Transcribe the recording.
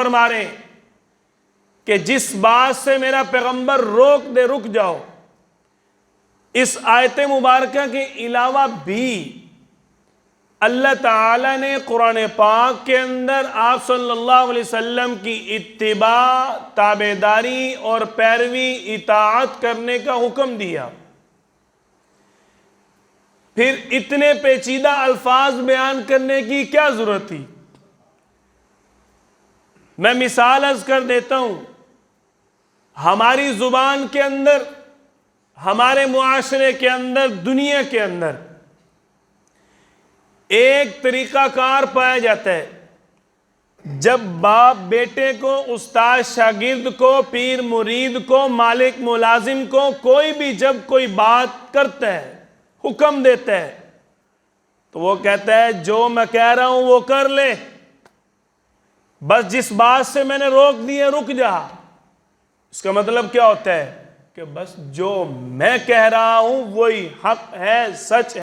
فرما رہے ہیں کہ جس بات سے میرا پیغمبر روک دے رک جاؤ۔ اس آیت مبارکہ کے علاوہ بھی اللہ تعالیٰ نے قرآن پاک کے اندر آپ صلی اللہ علیہ وسلم کی اتباع، تابعداری اور پیروی، اطاعت کرنے کا حکم دیا۔ پھر اتنے پیچیدہ الفاظ بیان کرنے کی کیا ضرورت تھی؟ میں مثال عرض کر دیتا ہوں۔ ہماری زبان کے اندر، ہمارے معاشرے کے اندر، دنیا کے اندر ایک طریقہ کار پایا جاتا ہے۔ جب باپ بیٹے کو، استاد شاگرد کو، پیر مرید کو، مالک ملازم کو، کوئی بھی جب کوئی بات کرتا ہے، حکم دیتا ہے، تو وہ کہتا ہے جو میں کہہ رہا ہوں وہ کر لے، بس جس بات سے میں نے روک دی ہے رک جا۔ اس کا مطلب کیا ہوتا ہے کہ بس جو میں کہہ رہا ہوں وہی حق ہے، سچ ہے۔